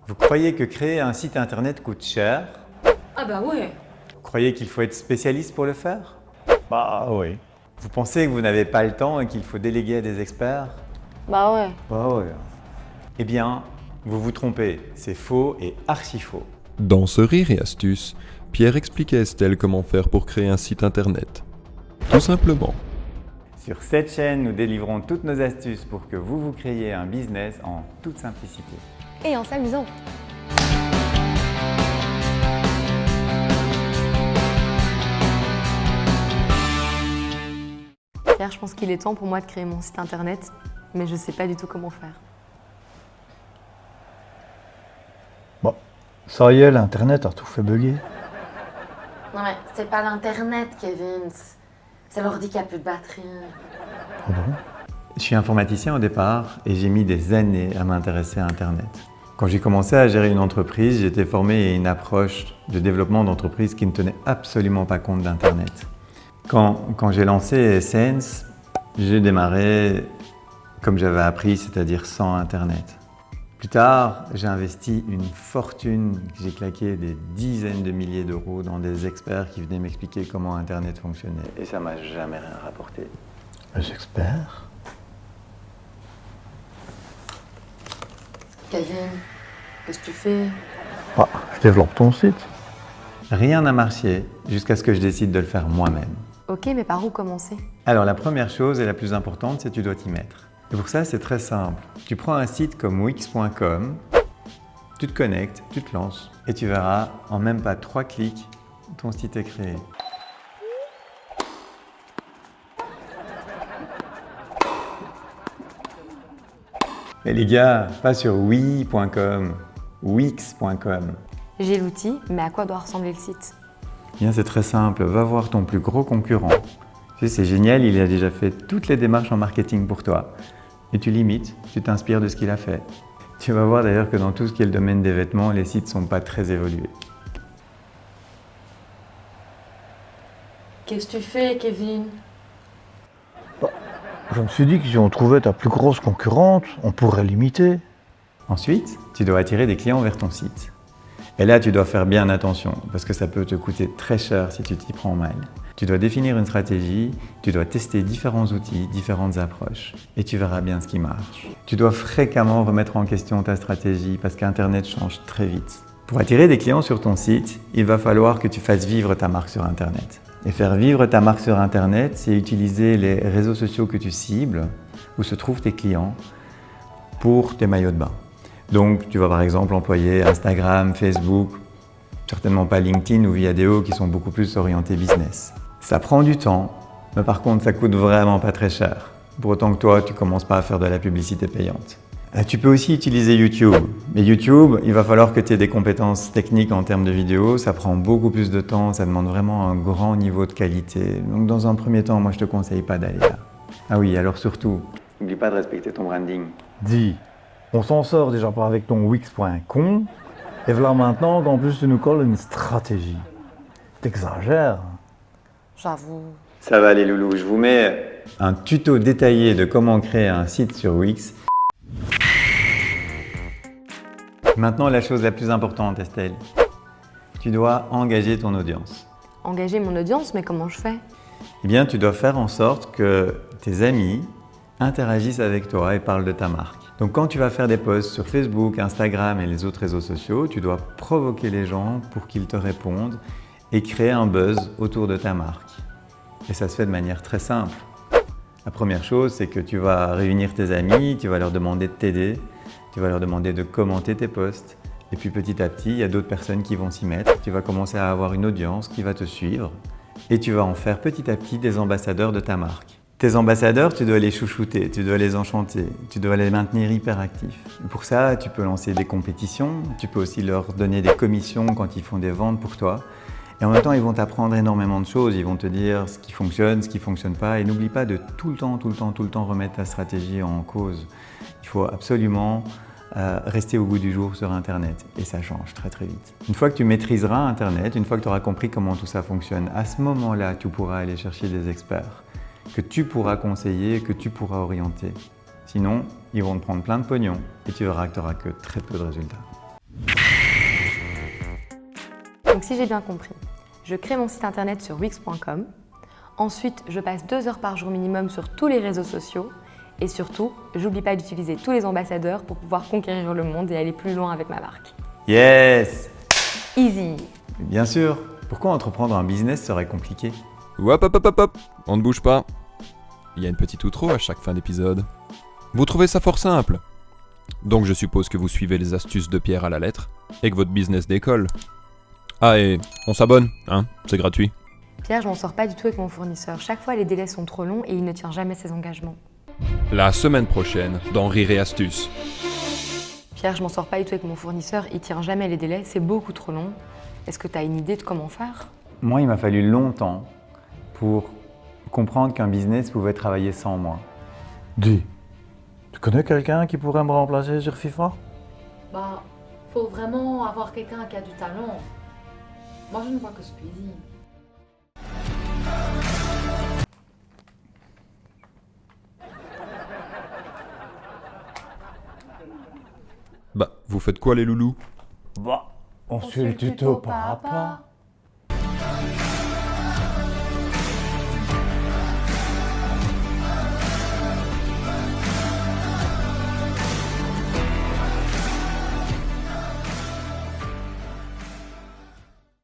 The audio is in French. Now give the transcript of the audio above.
Vous croyez que créer un site internet coûte cher? Ah bah ouais. Vous croyez qu'il faut être spécialiste pour le faire? Bah oui. Vous pensez que vous n'avez pas le temps et qu'il faut déléguer à des experts? Bah ouais. Bah ouais. Eh bien, vous vous trompez, c'est faux et archi faux. Dans ce Rire et Astuces, Pierre explique à Estelle comment faire pour créer un site internet. Tout simplement. Sur cette chaîne, nous délivrons toutes nos astuces pour que vous créiez un business en toute simplicité. Et en s'amusant. Pierre, je pense qu'il est temps pour moi de créer mon site internet, mais je sais pas du tout comment faire. Bon, ça y est, l'internet a tout fait bugger. Non mais c'est pas l'internet, Kevin. C'est l'ordi qui a plus de batterie. Ah bon? Je suis informaticien au départ et j'ai mis des années à m'intéresser à Internet. Quand j'ai commencé à gérer une entreprise, j'étais formé à une approche de développement d'entreprise qui ne tenait absolument pas compte d'Internet. Quand j'ai lancé Essence, j'ai démarré comme j'avais appris, c'est-à-dire sans Internet. Plus tard, j'ai investi une fortune, j'ai claqué des dizaines de milliers d'euros dans des experts qui venaient m'expliquer comment Internet fonctionnait. Et ça m'a jamais rien rapporté. Les experts? Kevin, qu'est-ce que tu fais? Bah, je développe ton site. Rien n'a marché jusqu'à ce que je décide de le faire moi-même. Ok, mais par où commencer? Alors la première chose et la plus importante, c'est que tu dois t'y mettre. Et pour ça, c'est très simple. Tu prends un site comme Wix.com, tu te connectes, tu te lances et tu verras en même pas 3 clics, ton site est créé. Mais les gars, pas sur oui.com, wix.com. J'ai l'outil, mais à quoi doit ressembler le site? Bien, c'est très simple, va voir ton plus gros concurrent. Tu sais, c'est génial, il a déjà fait toutes les démarches en marketing pour toi. Et tu limites, tu t'inspires de ce qu'il a fait. Tu vas voir d'ailleurs que dans tout ce qui est le domaine des vêtements, les sites ne sont pas très évolués. Qu'est-ce que tu fais, Kevin? Je me suis dit que si on trouvait ta plus grosse concurrente, on pourrait l'imiter. Ensuite, tu dois attirer des clients vers ton site. Et là, tu dois faire bien attention, parce que ça peut te coûter très cher si tu t'y prends mal. Tu dois définir une stratégie, tu dois tester différents outils, différentes approches, et tu verras bien ce qui marche. Tu dois fréquemment remettre en question ta stratégie, parce qu'Internet change très vite. Pour attirer des clients sur ton site, il va falloir que tu fasses vivre ta marque sur Internet. Et faire vivre ta marque sur Internet, c'est utiliser les réseaux sociaux que tu cibles, où se trouvent tes clients, pour tes maillots de bain. Donc, tu vas par exemple employer Instagram, Facebook, certainement pas LinkedIn ou Viadeo qui sont beaucoup plus orientés business. Ça prend du temps, mais par contre, ça coûte vraiment pas très cher. Pour autant que toi, tu commences pas à faire de la publicité payante. Tu peux aussi utiliser YouTube. Mais YouTube, il va falloir que tu aies des compétences techniques en termes de vidéo. Ça prend beaucoup plus de temps, ça demande vraiment un grand niveau de qualité. Donc, dans un premier temps, moi, je te conseille pas d'aller là. Ah oui, alors surtout, n'oublie pas de respecter ton branding. Dis, on s'en sort déjà pas avec ton Wix.com, et voilà maintenant qu'en plus tu nous colles une stratégie. T'exagères. J'avoue. Ça va les loulous, je vous mets un tuto détaillé de comment créer un site sur Wix. Maintenant, la chose la plus importante, Estelle. Tu dois engager ton audience. Engager mon audience, mais comment je fais? Eh bien, tu dois faire en sorte que tes amis interagissent avec toi et parlent de ta marque. Donc, quand tu vas faire des posts sur Facebook, Instagram et les autres réseaux sociaux, tu dois provoquer les gens pour qu'ils te répondent et créer un buzz autour de ta marque. Et ça se fait de manière très simple. La première chose, c'est que tu vas réunir tes amis, tu vas leur demander de t'aider, tu vas leur demander de commenter tes posts. Et puis petit à petit, il y a d'autres personnes qui vont s'y mettre. Tu vas commencer à avoir une audience qui va te suivre et tu vas en faire petit à petit des ambassadeurs de ta marque. Tes ambassadeurs, tu dois les chouchouter, tu dois les enchanter, tu dois les maintenir hyper actifs. Et pour ça, tu peux lancer des compétitions, tu peux aussi leur donner des commissions quand ils font des ventes pour toi. Et en même temps, ils vont t'apprendre énormément de choses, ils vont te dire ce qui fonctionne pas. Et n'oublie pas de tout le temps remettre ta stratégie en cause. Il faut absolument rester au goût du jour sur Internet et ça change très très vite. Une fois que tu maîtriseras Internet, une fois que tu auras compris comment tout ça fonctionne, à ce moment-là, tu pourras aller chercher des experts que tu pourras conseiller, que tu pourras orienter. Sinon, ils vont te prendre plein de pognon et tu verras que tu n'auras que très peu de résultats. si j'ai bien compris, je crée mon site internet sur wix.com. Ensuite, je passe 2 heures par jour minimum sur tous les réseaux sociaux. Et surtout, j'oublie pas d'utiliser tous les ambassadeurs pour pouvoir conquérir le monde et aller plus loin avec ma marque. Yes! Easy! Bien sûr. Pourquoi entreprendre un business serait compliqué? Hop, hop, hop, hop, hop. On ne bouge pas. Il y a une petite outro à chaque fin d'épisode. Vous trouvez ça fort simple? Donc je suppose que vous suivez les astuces de Pierre à la lettre et que votre business décolle. Ah, et on s'abonne, hein? C'est gratuit. Pierre, je m'en sors pas du tout avec mon fournisseur. Chaque fois, les délais sont trop longs et il ne tient jamais ses engagements. La semaine prochaine, dans Rire et Astuces. Pierre, je m'en sors pas du tout avec mon fournisseur, il tient jamais les délais, c'est beaucoup trop long. Est-ce que tu as une idée de comment faire? Moi, il m'a fallu longtemps pour comprendre qu'un business pouvait travailler sans moi. Dis, tu connais quelqu'un qui pourrait me remplacer sur FIFA? Bah, faut vraiment avoir quelqu'un qui a du talent. Moi, je ne vois que Speedy. Bah, vous faites quoi les loulous? Bah, on suit le tuto papa.